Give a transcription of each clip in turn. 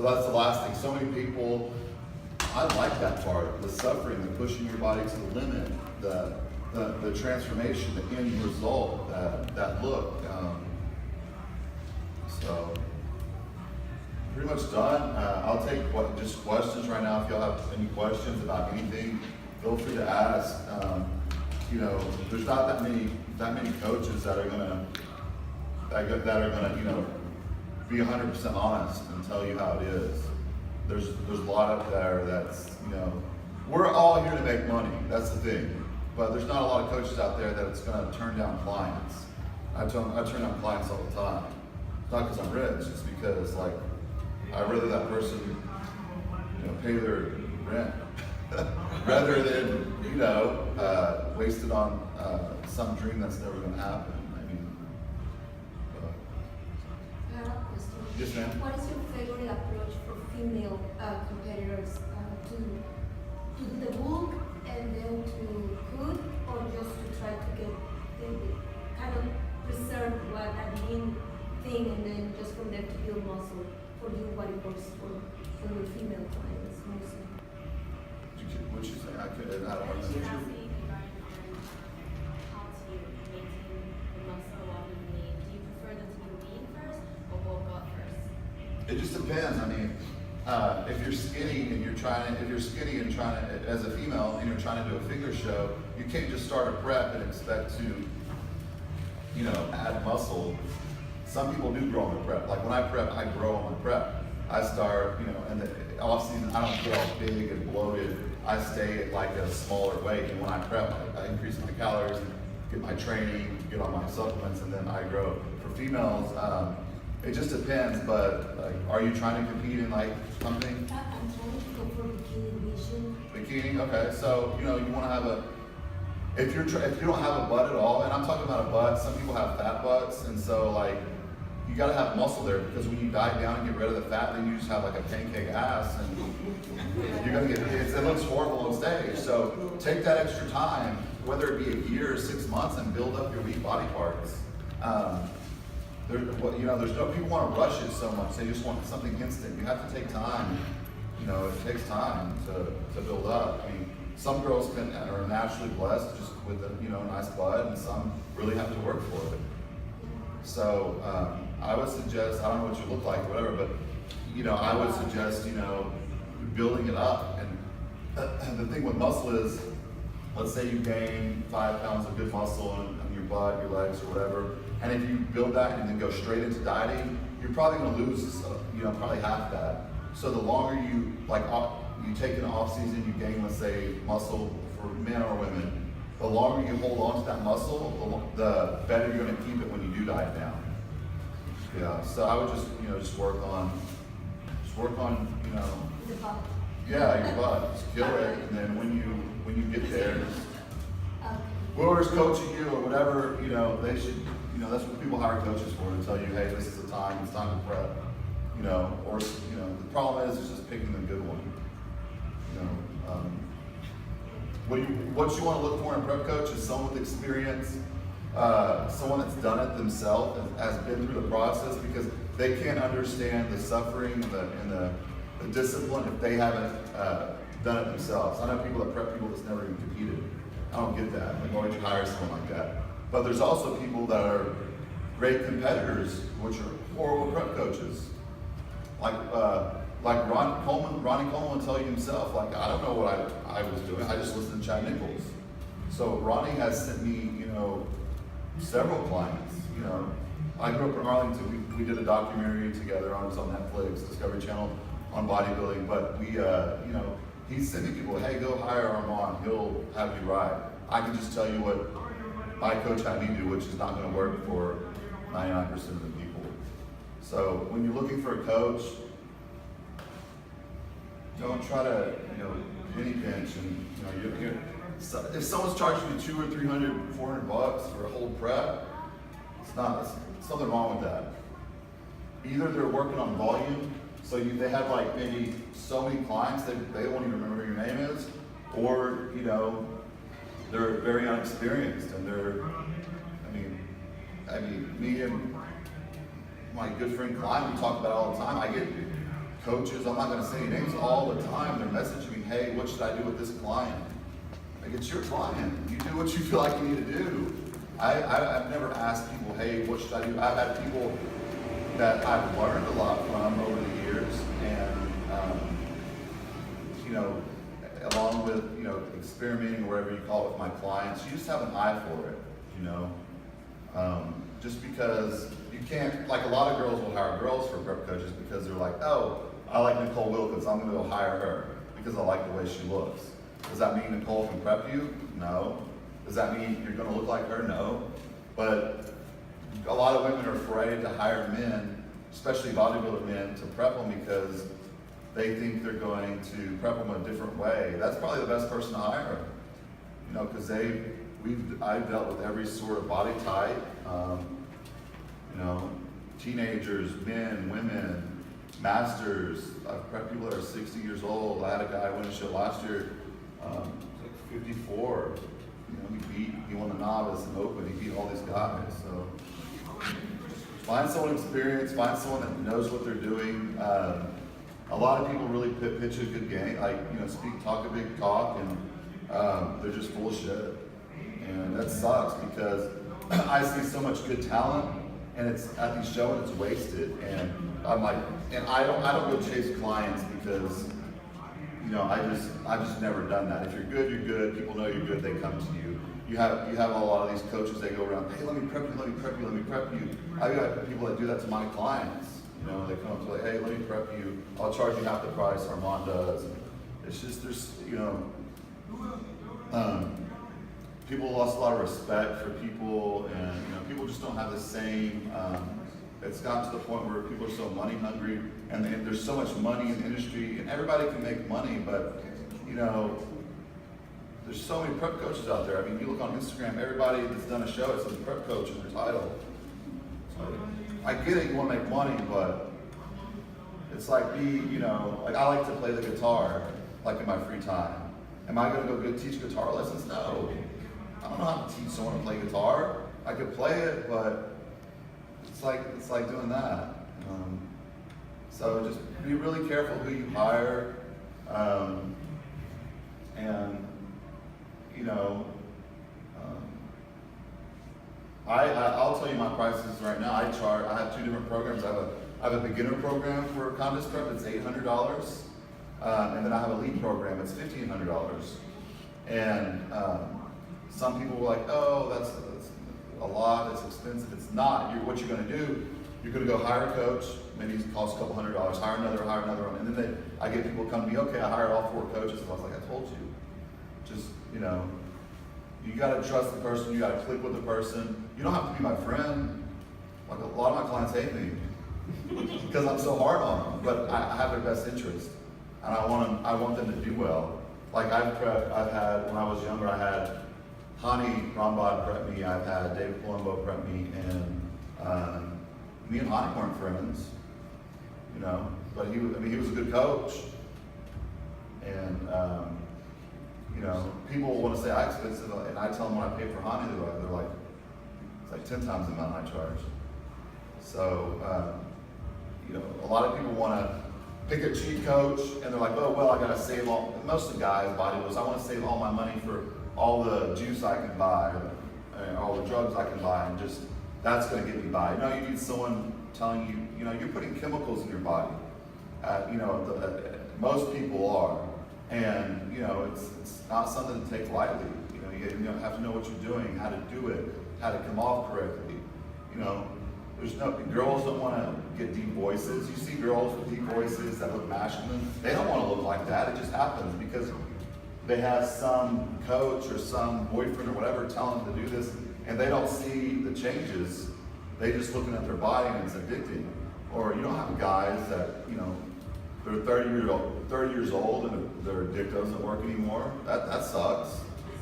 So that's the last thing. So many people, I like that part, the suffering, the pushing your body to the limit, the transformation, the end result, that look. So pretty much done. I'll take just questions right now. If y'all have any questions about anything, feel free to ask. You know, there's not that many coaches that are gonna you know, be 100% honest and tell you how it is. There's a lot up there that's, you know, we're all here to make money. That's the thing. But there's not a lot of coaches out there that it's gonna turn down clients. I turn down clients all the time. It's not because I'm rich. It's because like I'd rather that person, you know, pay their rent rather than, you know, waste it on some dream that's never going to happen. I mean, yes, ma'am. What is your favorite approach for female competitors to do the book and then to cook, or just to try to get the kind of preserve what admin thing and then just from there to build muscle for you, what it works for your female clients mostly? What'd you say? I don't know. It just depends. I mean, if you're skinny and as a female and you're trying to do a figure show, you can't just start a prep and expect to, you know, add muscle. Some people do grow on the prep. Like when I prep, I grow on the prep. I start, you know, in the off season, I don't get all big and bloated. I stay at like a smaller weight, and when I prep, I increase my calories, get my training, get on my supplements, and then I grow. For females, it just depends. But like, are you trying to compete in like something? I'm trying to go for bikini vision. Bikini, okay. So you know you want to have a. If you don't have a butt at all, and I'm talking about a butt. Some people have fat butts, and so like. You gotta have muscle there, because when you diet down and get rid of the fat, then you just have like a pancake ass, and you're gonna get it looks horrible on stage. So take that extra time, whether it be a year or 6 months, and build up your weak body parts. You know, there's no people want to rush it so much. They just want something instant. You have to take time. You know, it takes time to build up. I mean, some girls are naturally blessed just with a nice butt, and some really have to work for it. So I would suggest, I don't know what you look like, whatever, but you know, I would suggest, you know, building it up. And the thing with muscle is, let's say you gain 5 pounds of good muscle on your butt, your legs, or whatever, and if you build that and then go straight into dieting, you're probably going to lose, you know, probably half that. So the longer you you take an off season, you gain, let's say, muscle for men or women. The longer you hold on to that muscle, the better you're going to keep it when you do diet down. Yeah. So I would just work on, you know. The butt. Yeah, your butt. Just kill it, and then when you get there, whoever's coaching you or whatever, you know, they should, you know, that's what people hire coaches for, to tell you, hey, this is the time, it's time to prep. You know, or you know, the problem is just picking the good one. You know. What you want to look for in a prep coach is someone with experience, someone that's done it themselves and has been through the process, because they can't understand the suffering and the discipline if they haven't done it themselves. I know people that prep people that's never even competed. I don't get that. Like, why would you hire someone like that? But there's also people that are great competitors, which are horrible prep coaches. Like Ronnie Coleman will tell you himself, like, I don't know what I was doing. I just listened to Chad Nichols. So Ronnie has sent me, you know, several clients. You know, I grew up in Arlington. We did a documentary together it was on Netflix, Discovery Channel, on bodybuilding. But we, you know, he's sending people, hey, go hire Armand. He'll have you ride. I can just tell you what my coach had me do, which is not going to work for 99% of the people. So when you're looking for a coach, don't try to, you know, penny pinch, and you know, if someone's charging you $200 or $300, $400 for a whole prep, it's something wrong with that. Either they're working on volume, so they have like maybe so many clients that they won't even remember your name is, or you know, they're very unexperienced, and I mean, me and my good friend Klein, we talk about it all the time. coaches, I'm not gonna say names, all the time, they're messaging me, hey, what should I do with this client? Like, it's your client. You do what you feel like you need to do. I've never asked people, hey, what should I do? I've had people that I've learned a lot from over the years, and you know, along with, you know, experimenting, whatever you call it, with my clients, you just have an eye for it, you know. Just because you can't, like, a lot of girls will hire girls for prep coaches because they're like, oh, I like Nicole Wilkins, I'm gonna go hire her because I like the way she looks. Does that mean Nicole can prep you? No. Does that mean you're gonna look like her? No. But a lot of women are afraid to hire men, especially bodybuilder men, to prep them because they think they're going to prep them a different way. That's probably the best person to hire, you know, because I've dealt with every sort of body type, you know, teenagers, men, women, masters. I've prepped people that are 60 years old. I had a guy win a show last year, like 54. You know, he won the novice and open. He beat all these guys. So find someone experienced, find someone that knows what they're doing. A lot of people really pitch a good game, like, you know, talk a big talk, and they're just full of shit. And that sucks because I see so much good talent, and it's at these shows and it's wasted. And I'm like, and I don't go chase clients because, you know, I've just never done that. If you're good, you're good. People know you're good. They come to you. You have a lot of these coaches. They go around, hey, let me prep you, let me prep you, let me prep you. I've got people that do that to my clients. You know, they come up to like, hey, let me prep you. I'll charge you half the price Armand does. It's just, there's, you know, people lost a lot of respect for people, and, you know, people just don't have the same, it's gotten to the point where people are so money hungry, and there's so much money in the industry, and everybody can make money, but, you know, there's so many prep coaches out there. I mean, you look on Instagram, everybody that's done a show, it says prep coach in their title. So, I get it, you want to make money, but it's like you know, like I like to play the guitar, like in my free time. Am I going to go teach guitar lessons? No. I don't know how to teach someone to play guitar. I could play it, but it's like doing that. So just be really careful who you hire, and you know, I'll tell you my prices right now. I have two different programs. I have a beginner program for contest prep. It's $800, and then I have a lead program. It's $1,500. And some people were like, "Oh, that's a lot. It's expensive." It's not. What you're going to do? You're going to go hire a coach. Maybe it costs a couple $100. Hire another one, and then I get people come to me. Okay, I hired all 4 coaches. And I was like, I told you. Just, you know, you got to trust the person. You got to click with the person. You don't have to be my friend. Like, a lot of my clients hate me because I'm so hard on them. But I have their best interest, and I want them to do well. Like I've had when I was younger, I had Hani Rambod prep me. I've had David Palumbo prep me, and me and Hani weren't friends, you know. But he was a good coach, and you know, people want to say I'm expensive, and I tell them when I pay for Hani, they're like, it's like 10 times the amount I charge. So, you know, a lot of people want to pick a cheap coach, and they're like, oh, well, I got to save most of the guys, bodybuilders, I want to save all my money for all the juice I can buy, and all the drugs I can buy, and just, that's going to get me by. No, you need someone telling you, you know, you're putting chemicals in your body. You know, most people are. And, you know, it's not something to take lightly. You know, you have to know what you're doing, how to do it, how to come off correctly. You know, girls don't want to get deep voices. You see girls with deep voices that look masculine. They don't want to look like that. It just happens because they have some coach or some boyfriend or whatever telling them to do this, and they don't see the changes. They just looking at their body and it's addicting. Or you don't have guys that, you know, they're 30 years old and their dick doesn't work anymore. That sucks.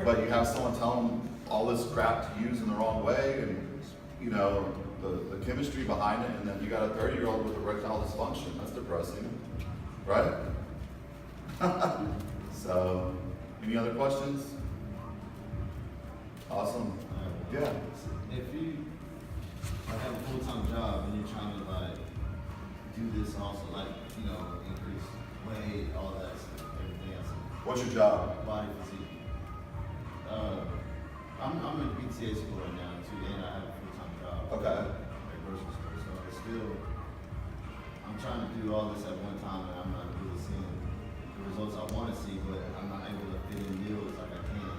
But you have someone telling them all this crap to use in the wrong way, and you know, the chemistry behind it, and then you got a 30-year-old with erectile dysfunction. That's depressing, right? So, any other questions? Awesome. If you have a full-time job and you're trying to like do this also, like, you know, increase weight, all that stuff, everything else. What's your job? Body physique. I'm in PTA school right now too, and I have a full-time job. Okay. At grocery store, so it's still, I'm trying to do all this at one time, and I'm not really seeing the results I want to see, but I'm not able to fit in meals like I can.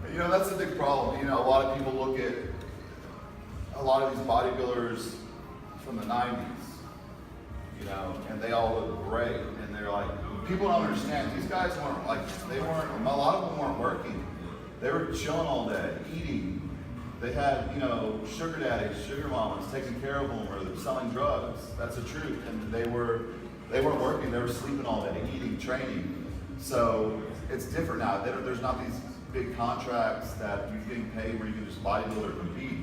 And, You know, that's a big problem. You know, a lot of people look at a lot of these bodybuilders from the 90s, you know, and they all look great. And they're like, people don't understand. These guys weren't like, a lot of them weren't working. They were chilling all day, eating. They had, you know, sugar daddies, sugar mamas taking care of them, or they're selling drugs. That's the truth. And they weren't working. They were sleeping all day, eating, training. So it's different now. There's not these big contracts that you're getting paid where you can just bodybuild or compete.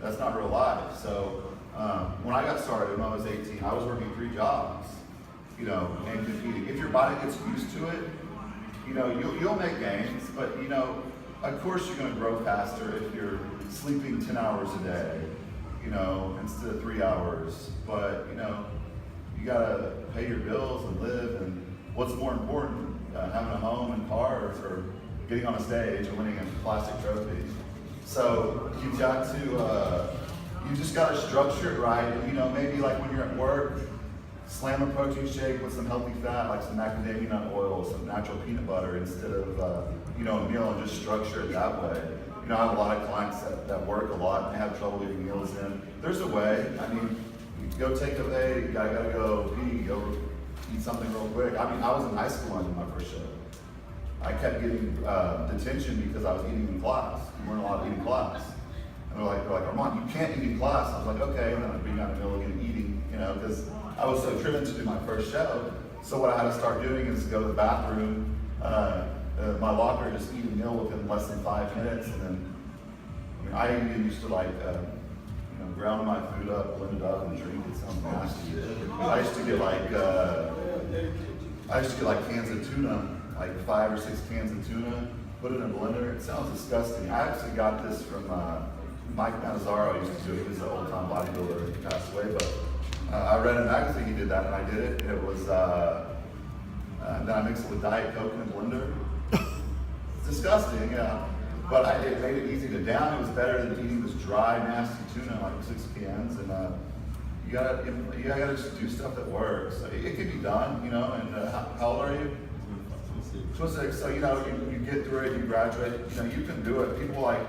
That's not real life. So when I got started, when I was 18, I was working 3 jobs, you know, and competing. If your body gets used to it, you know, you'll make gains, but you know, of course you're going to grow faster if you're sleeping 10 hours a day, you know, instead of 3 hours. But you know, you got to pay your bills and live. And what's more important, having a home and cars, or getting on a stage and winning a plastic trophy? So you've got to, you just got to structure it right. You know, maybe like when you're at work, slam a protein shake with some healthy fat, like some macadamia nut oil, some natural peanut butter, instead of, you know, a meal, and just structure it that way. You know, I have a lot of clients that work a lot and they have trouble getting meals in. There's a way. I mean, you go take a, hey, I gotta go pee, go eat something real quick. I mean, I was in high school when I did my first show. I kept getting detention because I was eating in class. You weren't allowed to eat in class. And they're like, Armand, you can't eat in class. I was like, okay. And then I'd be out in the middle again eating, you know, because I was so driven to do my first show. So what I had to start doing is go to the bathroom, my locker, just eat a meal within less than 5 minutes. And then, I mean, I even used to like, you know, ground my food up, blend it up, and drink it. Sounds nasty. I used to get like cans of tuna, like 5 or 6 cans of tuna, put it in a blender. It sounds disgusting. I actually got this from Mike Manzaro. Used to do it. He's an old-time bodybuilder. He passed away, but I read in a magazine he did that, and I did it. It was then I mixed it with Diet Coke in a blender. It's disgusting, yeah. But it made it easy to down. It was better than eating this dry, nasty tuna, like 6 cans. And you gotta just do stuff that works. It can be done, you know. And how old are you? 26. So you know, you get through it, you graduate. You know, you can do it. People like,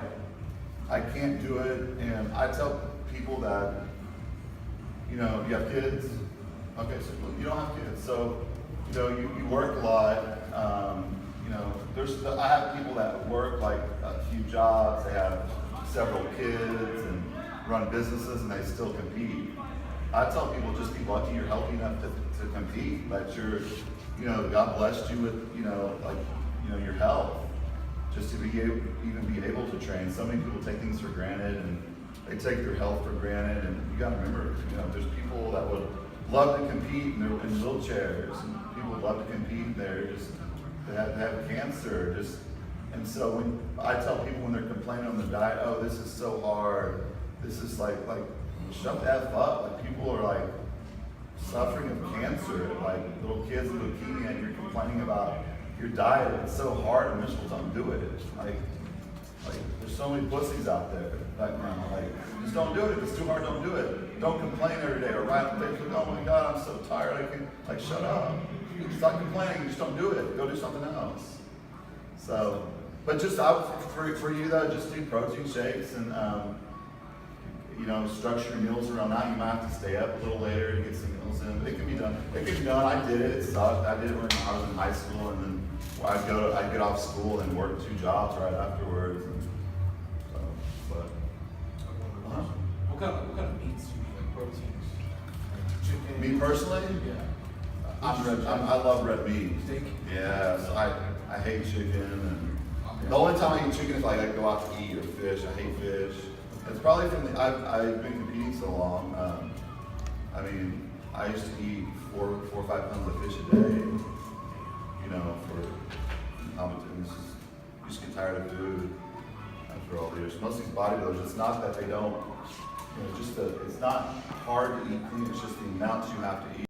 I can't do it, and I tell people that, you know, you have kids. Okay, so you don't have kids, so you know, you work a lot. You know, I have people that work like a few jobs. They have several kids and run businesses, and they still compete. I tell people, just be lucky you're healthy enough to compete. That you're, you know, God blessed you with, you know, like, you know, your health, just to be able, even be able to train. So many people take things for granted, and they take their health for granted. And you got to remember, you know, there's people that would love to compete, and they're in wheelchairs, and people would love to compete. They're just, they have cancer, just. And so when I tell people when they're complaining on the diet, oh, this is so hard, this is like shut the F up. Like, people are like suffering of cancer, like little kids with leukemia, and you're complaining about your diet. It's so hard, and miserable. Don't do it. Like there's so many pussies out there right now. Like, just don't do it. If it's too hard, don't do it. Don't complain every day or write on Facebook, oh my God, I'm so tired. I can't. Like, shut up. Stop complaining. Just don't do it. Go do something else. So, but just for you though, just do protein shakes and you know, structure your meals around that. You might have to stay up a little later to get some meals in, but it can be done. It can be done. I did it. It sucked. I did it when I was in high school, and then I'd get off school and work 2 jobs right afterwards. And so, but What kind of meats do you eat, like proteins? Chicken? me personally, Yeah. I love red meat. Steak? Yeah, so I hate chicken, and the only time I eat chicken is like I go out to eat, or fish. I hate fish. It's probably from I've been competing so long. I mean, I used to eat 4 or 5 pounds of fish a day. You know, for competitions. You just get tired of food after all the years. Most of these bodybuilders, it's not that they don't you know, just it's not hard to eat clean, it's just the amounts you have to eat.